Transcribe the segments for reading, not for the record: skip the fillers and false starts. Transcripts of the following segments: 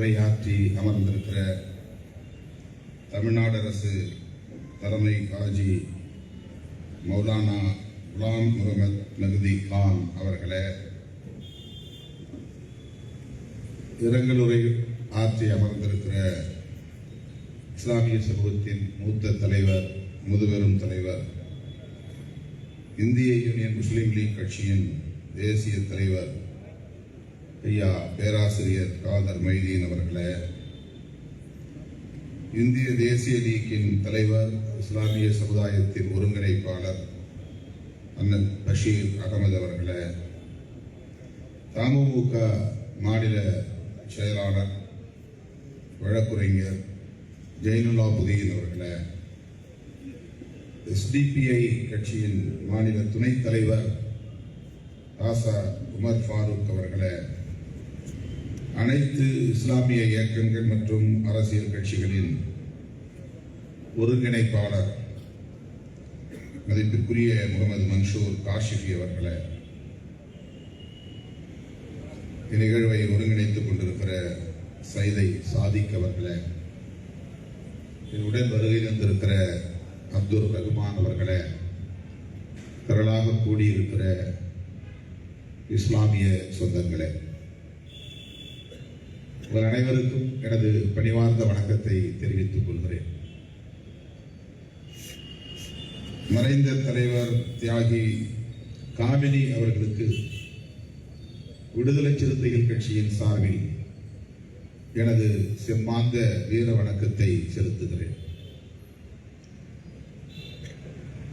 உரையாற்றி அமர்ந்திருக்கிற தமிழ்நாடு அரசு தலைமை காஜி மௌலானா குலாம் முகமது மெஹதி கான் அவர்களே, இரங்கலுரை ஆற்றி அமர்ந்திருக்கிற இஸ்லாமிய சமூகத்தின் மூத்த தலைவர், முதுபெரும் தலைவர், இந்திய யூனியன் முஸ்லீம் லீக் கட்சியின் தேசிய தலைவர் ஐயா பேராசிரியர் காதர் மைதீன் அவர்களே, இந்திய தேசிய லீக்கின் தலைவர், இஸ்லாமிய சமுதாயத்தின் ஒருங்கிணைப்பாளர் அண்ணன் பஷீர் அகமது அவர்களே, தமுமுக மாநில செயலாளர் வழக்குரைஞர் ஜெயினுல்லா புதீன் அவர்களே, எஸ்டிபிஐ கட்சியின் மாநில துணைத் தலைவர் ஆசா உமர் ஃபாரூக் அவர்களே, அனைத்து இஸ்லாமிய இயக்கங்கள் மற்றும் அரசியல் கட்சிகளின் ஒருங்கிணைப்பாளர் மதிப்பிற்குரிய முகமது மன்சூர் காஷிஃபி அவர்களே, இந்நிகழ்வை ஒருங்கிணைத்துக் கொண்டிருக்கிற சைதை சாதிக் அவர்களே, உடன் வருகை தந்திருக்கிற அப்துல் ரஹ்மான் அவர்களே, திரளாக கூடியிருக்கிற இஸ்லாமிய சொந்தங்களே, உங்கள் அனைவருக்கும் எனது பணிவார்ந்த வணக்கத்தை தெரிவித்துக் கொள்கிறேன். மறைந்த தலைவர் தியாகி காமினி அவர்களுக்கு விடுதலை சிறுத்தைகள் கட்சியின் சார்பில் எனது செம்மாந்த வீர வணக்கத்தை செலுத்துகிறேன்.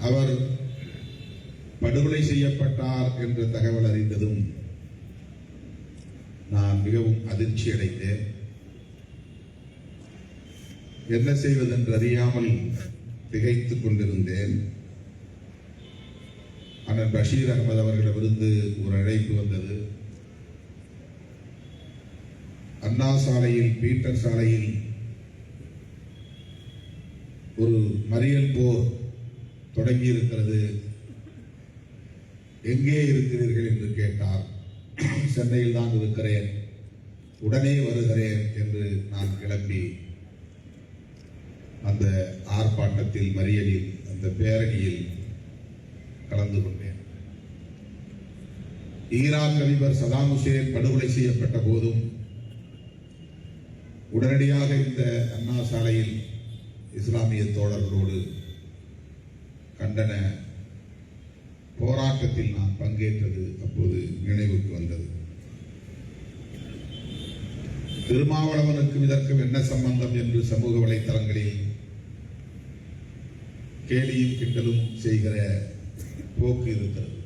அவர் படுகொலை செய்யப்பட்டார் என்ற தகவல் அறிந்ததும் நான் மிகவும் அதிர்ச்சி அடைந்தேன். என்ன செய்வதென்று அறியாமல் திகைத்துக் கொண்டிருந்தேன். அண்ணன் பஷீர் அகமது அவர்களிடமிருந்து ஒரு அழைப்பு வந்தது. அண்ணா சாலையில், பீட்டர் சாலையில் ஒரு மறியல் போர் தொடங்கி இருக்கிறது, எங்கே இருக்கிறீர்கள் என்று கேட்டார். சென்னையில் தான் இருக்கிறேன், உடனே வருகிறேன் என்று நான் கிளம்பி அந்த ஆர்ப்பாட்டத்தில், மறியலில், அந்த பேரணியில் கலந்து கொண்டேன். ஈராக் அதிபர் சதாம் ஹுசேன் படுகொலை செய்யப்பட்ட போதும் உடனடியாக இந்த அண்ணா சாலையில் இஸ்லாமிய தோழர்களோடு கண்டன போராட்டத்தில் நான் பங்கேற்றது அப்போது நினைவுக்கு வந்தது. திருமாவளவனுக்கும் இதற்கும் என்ன சம்பந்தம் என்று சமூக வலைத்தளங்களில் கேலியும் கிண்டலும் செய்கிற போக்கு இருக்கிறது.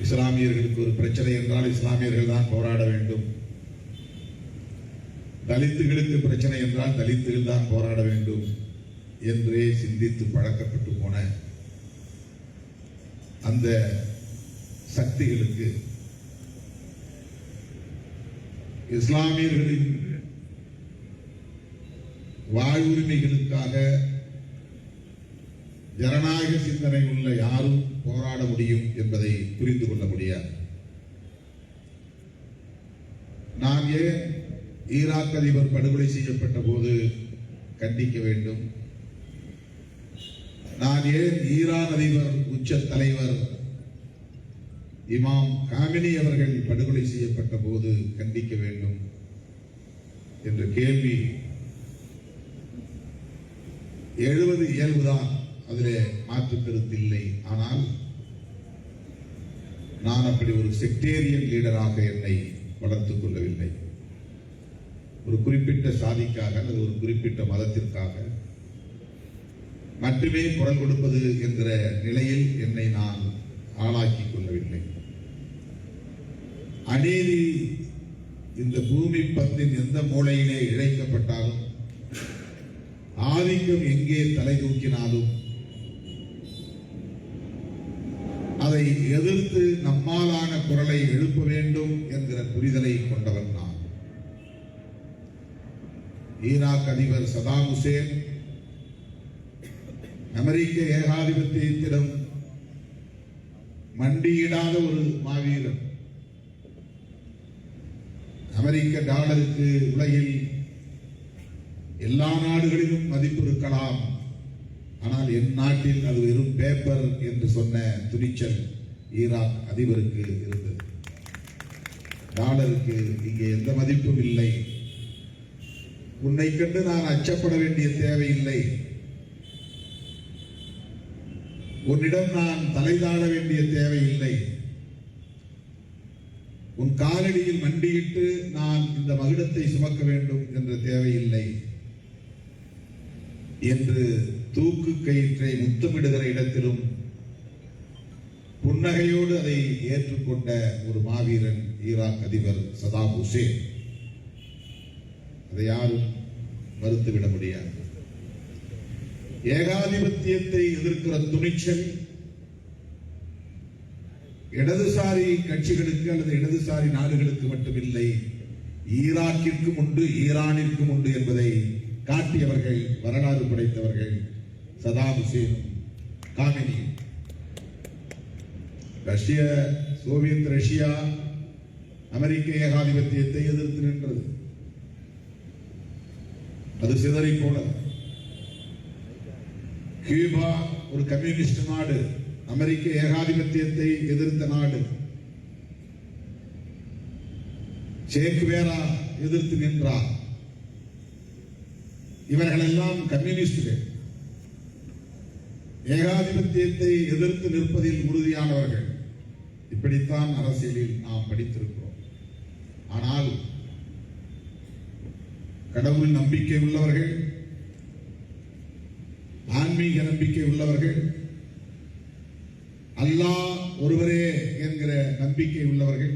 இஸ்லாமியர்களுக்கு ஒரு பிரச்சனை என்றால் இஸ்லாமியர்கள் தான் போராட வேண்டும், தலித்துகளுக்கு பிரச்சனை என்றால் தலித்துகள் தான் போராட வேண்டும் என்றே சிந்தித்து பழக்கப்பட்டு போன அந்த சக்திகளுக்கு இஸ்லாமியர்களின் வாழ்வுரிமைகளுக்காக ஜனநாயக சிந்தனை உள்ள யாரும் போராட முடியும் என்பதை புரிந்து கொள்ள முடியாது. நான் ஏன் ஈராக் அதிபர் படுகொலை செய்யப்பட்ட போது கண்டிக்க வேண்டும்? நான் ஏன் ஈரான் அதிபர் உச்ச தலைவர் இமாம் காமினி அவர்கள் படுகொலை செய்யப்பட்ட போது கண்டிக்க வேண்டும் என்ற கேள்வி எழுவது இயல்புதான், அதிலே மாற்று கருத்து இல்லை. ஆனால் நான் அப்படி ஒரு செக்டேரியன் லீடராக என்னை வளர்த்துக் கொள்ளவில்லை. ஒரு குறிப்பிட்ட சாதிக்காக அல்லது ஒரு குறிப்பிட்ட மதத்திற்காக மட்டுமே குரல் கொடுப்பது என்கிற நிலையில் என்னை நான் ஆளாக்கிக் கொள்ளவில்லை. அநீதி இந்த பூமி பந்தின் எந்த மூலையிலே இழைக்கப்பட்டாலும், ஆதிக்கம் எங்கே தலை தூக்கினாலும் அதை எதிர்த்து நம்மாலான குரலை எழுப்ப வேண்டும் என்கிற புரிதலை கொண்டவன் நான். ஈராக் அதிபர் சதாம் ஹுசேன் அமெரிக்க ஏகாதிபத்தியத்திடம் மண்டியிடாத ஒரு மாவீரன். அமெரிக்க டாலருக்கு உலகில் எல்லா நாடுகளிலும் மதிப்பு இருக்கலாம், ஆனால் என் நாட்டில் அது வெறும் பேப்பர் என்று சொன்ன துணிச்சல் ஈராக் அதிபருக்கு இருந்தது. டாலருக்கு இங்கே எந்த மதிப்பும் இல்லை. உன்னை கண்டு நான் அச்சப்பட வேண்டிய தேவையில்லை. உன்னிடம் நான் தலைதாழ வேண்டிய தேவையில்லை. உன் காலடியில் மண்டியிட்டு நான் இந்த மகுடத்தை சுமக்க வேண்டும் என்ற தேவையில்லை என்று தூக்கு கயிற்றை முத்தமிடுகிற இடத்திலும் புன்னகையோடு அதை ஏற்றுக்கொண்ட ஒரு மாவீரன் ஈராக் அதிபர் சதாம் ஹுசேன். அதை யாரும் மறுத்துவிட முடியாது. ஏகாதிபத்தியத்தை எதிர்க்கிற துணிச்சல் இடதுசாரி கட்சிகளுக்கு அல்லது இடதுசாரி நாடுகளுக்கு மட்டுமில்லை, ஈராக்கிற்கும் உண்டு, ஈரானிற்கும் உண்டு என்பதை காட்டியவர்கள், வரலாறு படைத்தவர்கள் சதாம் ஹுசேனும் காமெனியும். சோவியத் ரஷ்யா அமெரிக்க ஏகாதிபத்தியத்தை எதிர்த்து நின்றது. அது சிதறி போனது. கியூபா ஒரு கம்யூனிஸ்ட் நாடு, அமெரிக்க ஏகாதிபத்தியத்தை எதிர்த்த நாடு. சேக்குவேரா எதிர்த்து நின்றார். இவர்கள் எல்லாம் கம்யூனிஸ்டுகள், ஏகாதிபத்தியத்தை எதிர்த்து நிற்பதில் உறுதியானவர்கள். இப்படித்தான் அரசியலில் நாம் படித்திருக்கிறோம். ஆனால் கடவுள் நம்பிக்கை உள்ளவர்கள், ஆன்மீக நம்பிக்கை உள்ளவர்கள், அல்லாஹ் ஒருவரே என்கிற நம்பிக்கை உள்ளவர்கள்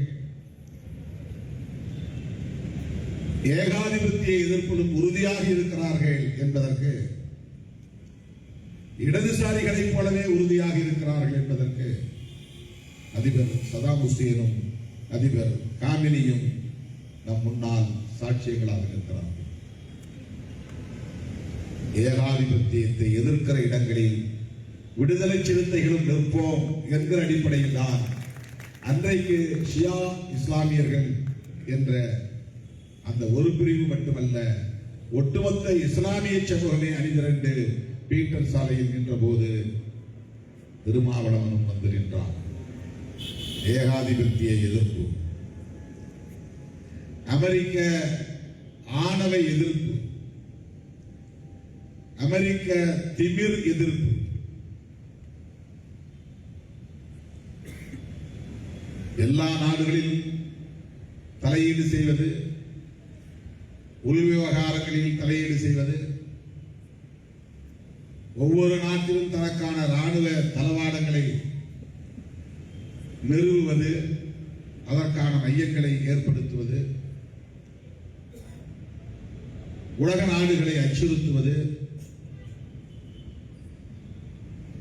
ஏகாதிபத்திய எதிர்ப்பிலும் உறுதியாக இருக்கிறார்கள் என்பதற்கு, இடதுசாரிகளைப் போலவே உறுதியாக இருக்கிறார்கள் என்பதற்கு அதிபர் சதாம் ஹுசேனும் அதிபர் காமினியும் நம் முன்னால் சாட்சியங்களாக இருக்கிறார்கள். ஏகாதிபத்தியத்தை எதிர்க்கிற இடங்களில் விடுதலை சிறுத்தைகளும் நிற்போம் என்கிற அடிப்படையில் தான் அன்றைக்கு ஷியா இஸ்லாமியர்கள் என்ற அந்த ஒரு பிரிவு மட்டுமல்ல, ஒட்டுமொத்த இஸ்லாமிய சமூகமே அணிதிரண்டு பீட்டர் சாலையில் நின்ற போது திருமாவளவனும் வந்து நின்றார். ஏகாதிபத்திய எதிர்ப்பு, அமெரிக்க ஆணவ எதிர்ப்பு, அமெரிக்க திமிர் எதிர்ப்பு, எல்லா நாடுகளிலும் தலையீடு செய்வது, உள் விவகாரங்களில் தலையீடு செய்வது, ஒவ்வொரு நாட்டிலும் தனக்கான ராணுவ தளவாடங்களை நிறுவுவது, அதற்கான மையங்களை ஏற்படுத்துவது, உலக நாடுகளை அச்சுறுத்துவது,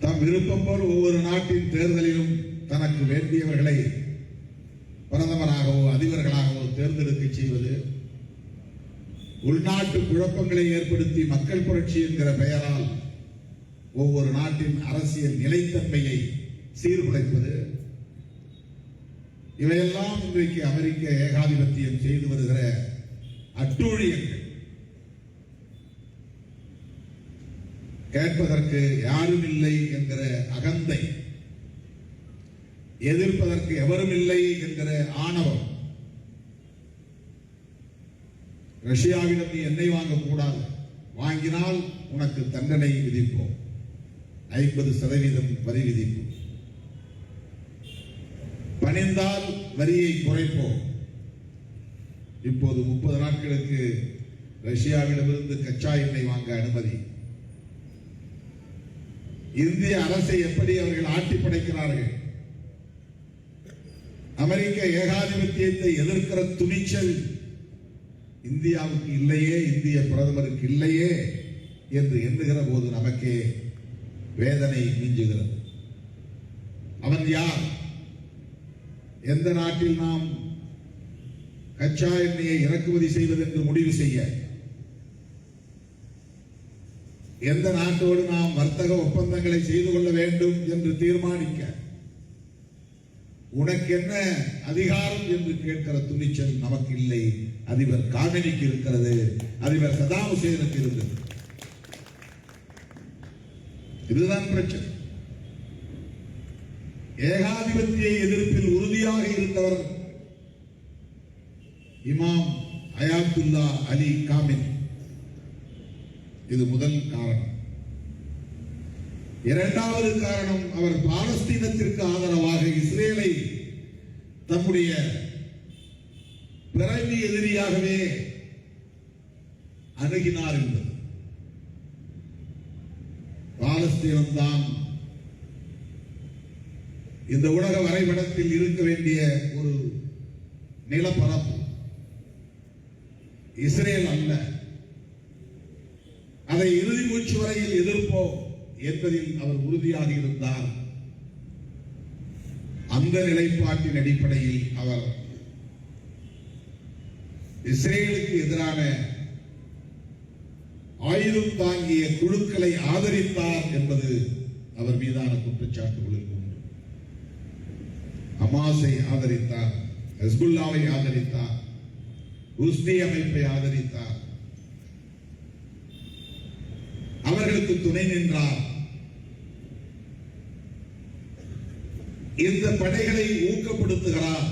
தம் விருப்பம் போல் ஒவ்வொரு நாட்டின் தேர்தலிலும் தனக்கு வேண்டியவர்களை பிரதமராகவோ அதிபர்களாகவோ தேர்ந்தெடுக்க செய்வது, உள்நாட்டு குழப்பங்களை ஏற்படுத்தி மக்கள் புரட்சி என்கிற பெயரால் ஒவ்வொரு நாட்டின் அரசியல் நிலைத்தன்மையை சீர்குலைப்பது, இவையெல்லாம் இன்றைக்கு அமெரிக்க ஏகாதிபத்தியம் செய்து வருகிற அட்டூழியங்கள். கேட்பதற்கு யாரும் இல்லை என்கிற அகந்தை, எதிர்ப்பதற்கு எவரும் இல்லை என்கிற ஆணவம். ரஷ்யாவிடம் நீ எண்ணெய் வாங்கக்கூடாது, வாங்கினால் உனக்கு தண்டனை விதிப்போம், 50% வரி விதிப்பு, பணிந்தால் வரியை குறைப்போம். இப்போது 30 நாட்களுக்கு ரஷ்யாவிடமிருந்து கச்சா எண்ணெய் வாங்க அனுமதி. இந்திய அரசை எப்படி அவர்கள் ஆட்டி படைக்கிறார்கள். அமெரிக்க ஏகாதிபத்தியத்தை எதிர்க்கிற துணிச்சல் இந்தியாவுக்கு இல்லையே, இந்திய பிரதமருக்கு இல்லையே என்று எண்ணுகிற போது நமக்கே வேதனை மிஞ்சுகிறது. அவன் யார்? எந்த நாட்டில் நாம் கச்சா எண்ணெயை இறக்குமதி செய்வது என்று முடிவு செய்ய, எந்த நாட்டோடு நாம் வர்த்தக ஒப்பந்தங்களை செய்து கொள்ள வேண்டும் என்று தீர்மானிக்க, உனக்கு என்ன அதிகாரம் என்று கேட்கிற துணிச்சல் நமக்கு இல்லை. அதிபர் காமெனிக்கு இருக்கிறது, அதிபர் சதாம் ஹுசேனுக்கு இருந்தது. இதுதான் பிரச்சனை. ஏகாதிபத்திய எதிர்ப்பில் உறுதியாக இருந்தவர் இமாம் அயாத்துல்லா அலி காமின். இது முதல் காரணம். இரண்டாவது காரணம், அவர் பாலஸ்தீனத்திற்கு ஆதரவாக இஸ்ரேலை தம்முடைய பிறவி எதிரியாகவே அணுகினார் என்பது. பாலஸ்தீனம்தான் இந்த உலக வரைபடத்தில் இருக்க வேண்டிய ஒரு நிலப்பரப்பு, இஸ்ரேல் அல்ல. அதை இறுதி மூச்சு வரையில் எதிர்ப்போம் என்பதில் அவர் உறுதியாக இருந்தார். அந்த நிலைப்பாட்டின் அடிப்படையில் அவர் இஸ்ரேலுக்கு எதிரான ஆயுதம் தாங்கிய குழுக்களை ஆதரித்தார் என்பது அவர் மீதான குற்றச்சாட்டுகளுக்கு உண்டு. ஹமாஸை ஆதரித்தார், ஹெஸ்புல்லாவை ஆதரித்தார், உஸ்தி அமைப்பை ஆதரித்தார், அவர்களுக்கு துணை நின்றார். இந்த படைகளை ஊக்கப்படுத்துகிறார்.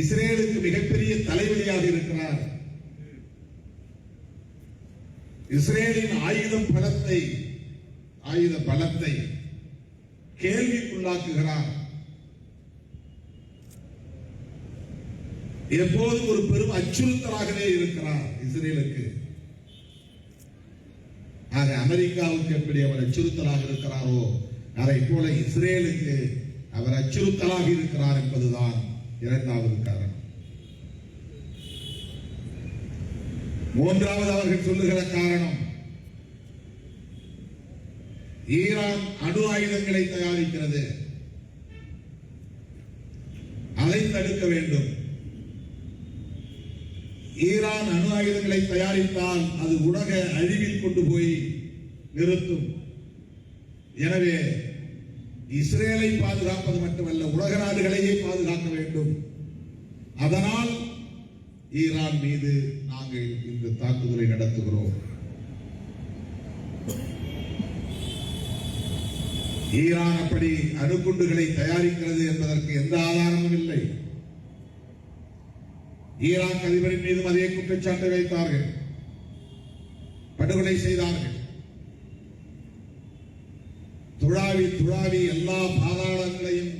இஸ்ரேலுக்கு மிகப்பெரிய தலைவலியாக இருக்கிறார். இஸ்ரேலின் ஆயுத பலத்தை கேள்விக்குள்ளாக்குகிறார். எப்போதும் ஒரு பெரும் அச்சுறுத்தலாகவே இருக்கிறார் இஸ்ரேலுக்கு. ஆக அமெரிக்காவுக்கு எப்படி அவர் அச்சுறுத்தலாக இருக்கிறாரோ அதை போல இஸ்ரேலுக்கு அவர் அச்சுறுத்தலாக இருக்கிறார் என்பதுதான் இரண்டாவது காரணம். மூன்றாவது அவர்கள் சொல்லுகிற காரணம், ஈரான் அணு ஆயுதங்களை தயாரிக்கிறது, அதை தடுக்க வேண்டும். ஈரான் அணு ஆயுதங்களை தயாரித்தால் அது உலக அழிவில் கொண்டு போய் நிறுத்தும். எனவே இஸ்ரேலை பாதுகாப்பது மட்டுமல்ல, உலக நாடுகளையே பாதுகாக்க வேண்டும். அதனால் ஈரான் மீது நாங்கள் இந்த தாக்குதலை நடத்துகிறோம். ஈரான் அப்படி அணுகுண்டுகளை தயாரிக்கிறது என்பதற்கு எந்த ஆதாரமும் இல்லை. ஈரான் அதிபரின் மீதும் அதே குற்றச்சாட்டை வைத்தார்கள், படுகொலை செய்தார்கள். துழாவி எல்லா பாதாளங்களையும்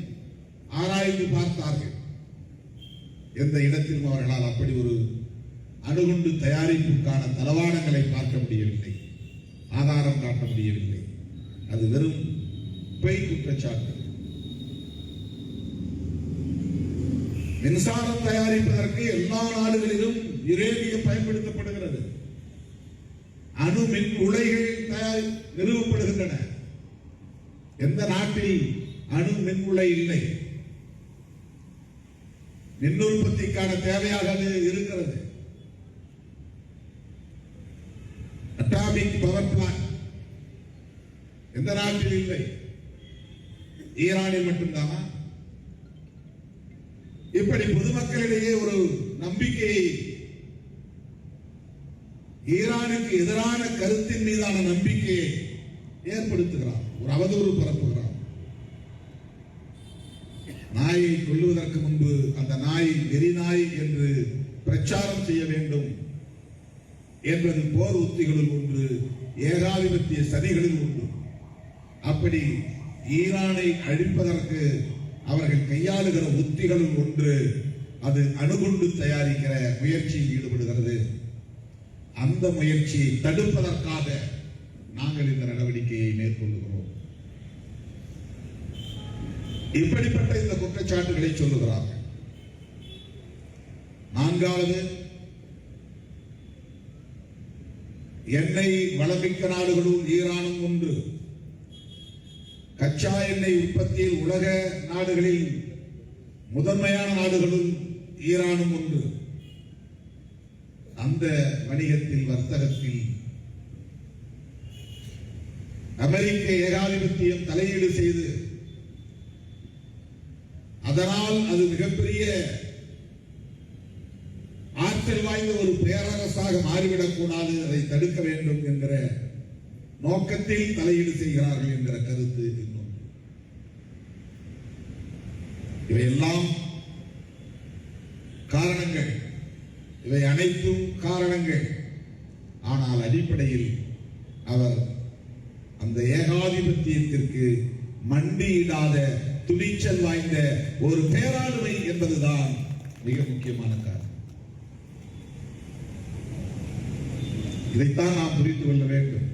ஆராய்ந்து பார்த்தார்கள். எந்த இடத்திலும் அவர்களால் அப்படி ஒரு அணுகுண்டு தயாரிப்புக்கான தளவாடங்களை பார்க்க முடியவில்லை, ஆதாரம் காட்ட முடியவில்லை. அது வெறும் பொய் குற்றச்சாட்டு. மின்சாரம் தயாரிப்பதற்கு எல்லா நாடுகளிலும் யுரேனியம் பயன்படுத்தப்படுகிறது. அணு மின் உலைகள் நிறுவப்படுகின்றன. எந்த நாட்டில் அணு மின் உலை இல்லை? மின் உற்பத்திக்கான தேவையாக அது இருக்கிறது. அட்டாமிக் பவர் பிளான்ட் எந்த நாட்டில் இல்லை? ஈரானில் மட்டும்தானா? இப்படி பொதுமக்களிடையே ஒரு நம்பிக்கையை, ஈரானுக்கு எதிரான கருத்தின் மீதான நம்பிக்கையை ஏற்படுத்துகிறார், ஒரு அவதூறு பரப்புகிறார். நாயை கொல்லுவதற்கு முன்பு அந்த நாய் வெறி நாய் என்று பிரச்சாரம் செய்ய வேண்டும் என்பது போர் உத்திகளில் ஒன்று, ஏகாதிபத்திய சதிகளில் ஒன்று. அப்படி ஈரானை அழிப்பதற்கு அவர்கள் கையாளுகிற உத்திகளில் ஒன்று, அது அணுகுண்டு தயாரிக்கிற முயற்சியில் ஈடுபடுகிறது. அந்த முயற்சியை தடுப்பதற்காக நாங்கள் இந்த நடவடிக்கையை மேற்கொள்கிறோம். இப்படிப்பட்ட இந்த குற்றச்சாட்டுகளை சொல்லுகிறார்கள். நான்காவது, எண்ணெய் வளமிக்க நாடுகளும் ஈரானும் ஒன்று. கச்சா எண்ணெய் உற்பத்தியில் உலக நாடுகளில் முதன்மையான நாடுகளும் ஈரானும் ஒன்று. அந்த வணிகத்தில், வர்த்தகத்தில் அமெரிக்க ஏகாதிபத்தியம் தலையீடு செய்து அதனால் அது மிகப்பெரிய ஆற்றல் வாய்ந்த ஒரு பேரரசாக மாறிவிடக் கூடாது, அதை தடுக்க வேண்டும் என்கிற நோக்கத்தில் தலையீடு செய்கிறார்கள் என்கிற கருத்து இன்னும். இவையெல்லாம் காரணங்கள், இவை அனைத்தும் காரணங்கள். ஆனால் அடிப்படையில் அவர் அந்த ஏகாதிபத்தியத்திற்கு மண்டியிடாத துணிச்சல் வாய்ந்த ஒரு பேராளுமை என்பதுதான் மிக முக்கியமான காரணம். இதைத்தான் நாம் புரிந்து கொள்ள வேண்டும்.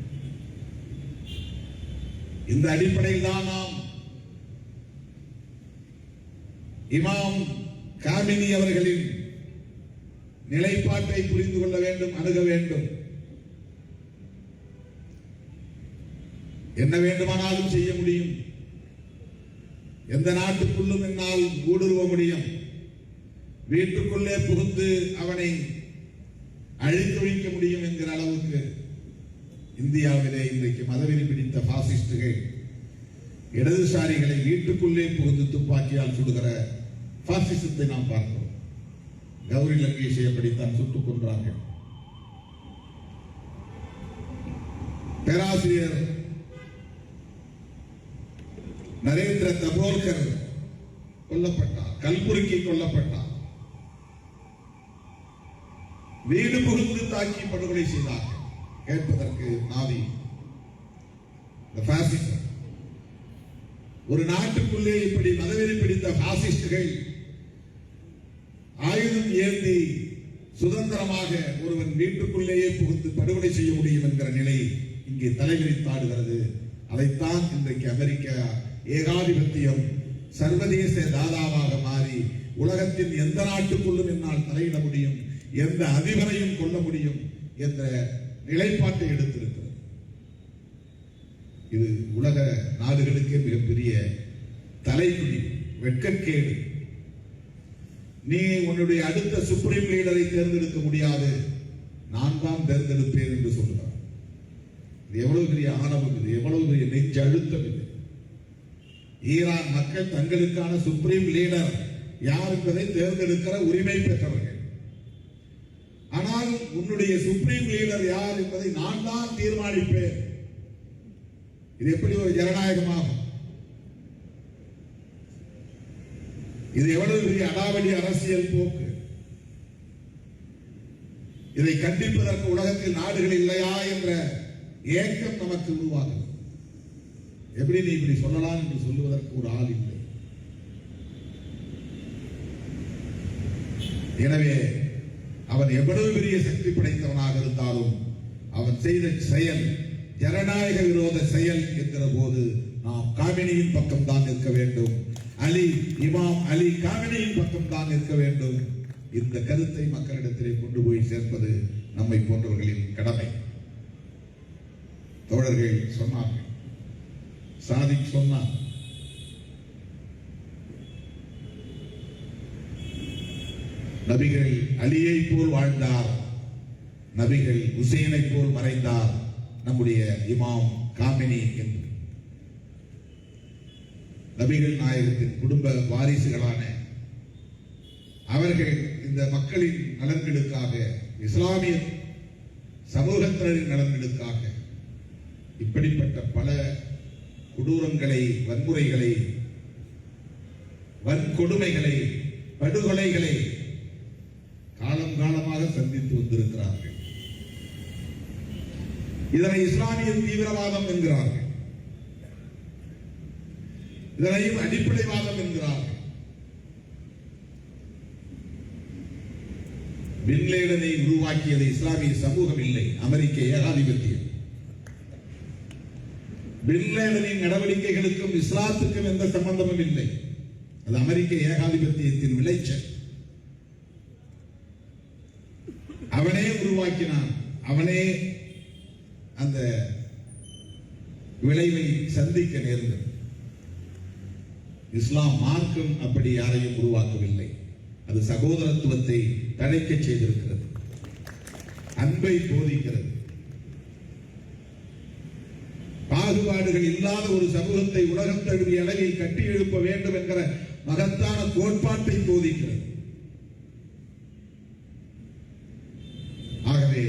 இந்த அடிப்படையில் தான் நாம் இமாம் காமினி அவர்களின் நிலைப்பாட்டை புரிந்து கொள்ள வேண்டும், அணுக வேண்டும். என்ன வேண்டுமானாலும் செய்ய முடியும், எந்த நாட்டுக்குள்ளும் என்னால் ஊடுருவ முடியும், வீட்டுக்குள்ளே புகுந்து அவனை அழித்தொழிக்க முடியும் என்கிற அளவுக்கு இந்தியாவிலே இன்றைக்கு மதவெறி பிடித்த பாசிஸ்டுகள் இடதுசாரிகளை வீட்டுக்குள்ளே புகுந்து துப்பாக்கியால் சுடுகிற பாசிசத்தை நாம் பார்க்கிறோம். கௌரி லங்கேஷை அப்படித்தான் சுட்டுக் கொன்றார்கள். பேராசிரியர் நரேந்திர தபோல்கர் கொல்லப்பட்டார், கல்புர்கி கொல்லப்பட்டார். வீடு புகுந்து தாக்கி படுகொலை செய்தார்கள். கேட்பதற்கு நாவி. ஒரு நாட்டுக்குள்ளே இப்படி மதவெறி பிடித்த பாசிஸ்டுகள் ஆயுதம் ஏந்தி சுதந்திரமாக ஒருவன் வீட்டுக்குள்ளேயே புகுந்து படுகொலை செய்ய முடியும் என்கிற நிலை இங்கே தலைவிரித்தாடுகிறது. அதைத்தான் இன்றைக்கு அமெரிக்கா ஏகாதிபத்தியம் சர்வதேச தாதாவாக மாறி உலகத்தின் எந்த நாட்டுக்குள்ளும் என்னால் தலையிட முடியும், எந்த அதிபரையும் கொள்ள முடியும் என்ற நிலைப்பாட்டை எடுத்திருக்கிறது. இது உலக நாடுகளுக்கே மிகப்பெரிய தலைக்குடி, வெட்கக்கேடு. நீ உன்னுடைய அடுத்த சுப்ரீம் லீடரை தேர்ந்தெடுக்க முடியாது, நான் தான் தேர்ந்தெடுப்பேன் என்று சொல்லுகிறார். இது எவ்வளவு பெரிய ஆணவம், இது எவ்வளவு பெரிய நெஞ்சு அழுத்தம் இது. ஈரான் மக்கள் தங்களுக்கான சுப்ரீம் லீடர் யார் என்பதை தேர்ந்தெடுக்கிற உரிமை பெற்றவர்கள். ஆனால் உன்னுடைய சுப்ரீம் லீடர் யார் என்பதை நான் தான் தீர்மானிப்பேன். இது எப்படி ஒரு ஜனநாயகமாகும்? இது எவ்வளவு பெரிய அடாவடி அரசியல் போக்கு. இதை கண்டிப்பதற்கு உலகத்தில் நாடுகள் இல்லையா என்ற ஏக்கம் நமக்கு உருவாகும். எப்படி நீ இப்படி சொல்லலாம் என்று சொல்லுவதற்கு ஒரு ஆள் இல்லை. எனவே அவன் எவ்வளவு பெரிய சக்தி படைத்தவனாக இருந்தாலும் அவன் செய்த செயல் ஜனநாயக விரோத செயல் என்கிற போது நாம் காமினியின் பக்கம் தான் நிற்க வேண்டும். இமாம் அலி காமினியின் பக்கம் தான் நிற்க வேண்டும். இந்த கருத்தை மக்களிடத்திலே கொண்டு போய் சேர்ப்பது நம்மை போன்றவர்களின் கடமை. தோழர்கள் சொன்னார்கள், சாதிக் சொன்னார், நபிகள் அலியை போல் வாழ்ந்தார், நபிகள் ஹுசைனை போல் மறைந்தார் நம்முடைய இமாம் காமினி என்று. நபிகள் நாயகத்தின் குடும்ப வாரிசுகளான அவர்கள் இந்த மக்களின் நலன்களுக்காக, இஸ்லாமிய சமூகத்தினரின் நலன்களுக்காக இப்படிப்பட்ட பல கொடூரங்களை, வன்முறைகளை, வன்கொடுமைகளை, படுகொலைகளை காலம் காலமாக சந்தித்து வந்திருக்கிறார்கள். இதனை இஸ்லாமிய தீவிரவாதம் என்கிறார்கள், இதனையும் அடிப்படைவாதம் என்கிறார்கள். பின் லேடனை உருவாக்கியது இஸ்லாமிய சமூகம் இல்லை, அமெரிக்க ஏகாதிபத்தியம். பின் லேடனின் நடவடிக்கைகளுக்கும் இஸ்லாத்துக்கும் எந்த சம்பந்தமும் இல்லை. அது அமெரிக்க ஏகாதிபத்தியத்தின் விளைச்சல். அவனே உருவாக்கினான், அவனே அந்த விளைவை சந்திக்க நேர்ந்தது. இஸ்லாம் மார்க்கம் அப்படி யாரையும் உருவாக்கவில்லை. அது சகோதரத்துவத்தை தழைக்க செய்திருக்கிறது, அன்பை போதிக்கிறது. பாகுபாடுகள் இல்லாத ஒரு சமூகத்தை உலகம் தழுவிய அளவில் கட்டி எழுப்ப வேண்டும் என்கிற மகத்தான கோட்பாட்டை போதிக்கிறது. ஆகவே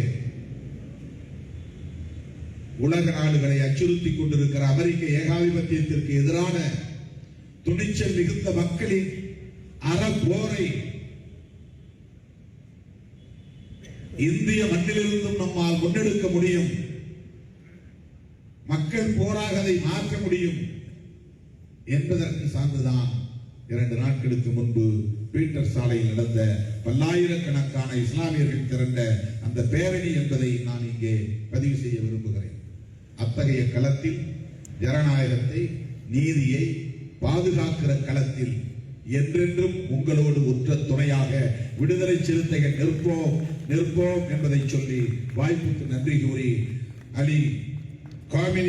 உலக நாடுகளை அச்சுறுத்திக் கொண்டிருக்கிற அமெரிக்க ஏகாதிபத்தியத்திற்கு எதிரான துணிச்சல் மிகுந்த மக்களின் அறப்போரை இந்திய மண்ணிலிருந்தும் நம்மால் முன்னெடுக்க முடியும். மக்கள் போராக அதை மாற்ற முடியும் என்பதற்கு சான்றுதான் 2 நாட்களுக்கு முன்பு பீட்டர் சாலையில் நடந்த பல்லாயிரக்கணக்கான இஸ்லாமியர்கள் திரண்ட அந்த பேரணி என்பதை நான் இங்கே பதிவு செய்ய விரும்புகிறேன். அத்தகைய களத்தில் ஜனநாயகத்தை, நீதியை பாதுகாக்கிற களத்தில் என்றென்றும் உங்களோடு உற்ற துணையாக விடுதலை சிறுத்தைகள் நிற்போம் என்பதை சொல்லி வாய்ப்புக்கு நன்றி கூறி அலி காமினி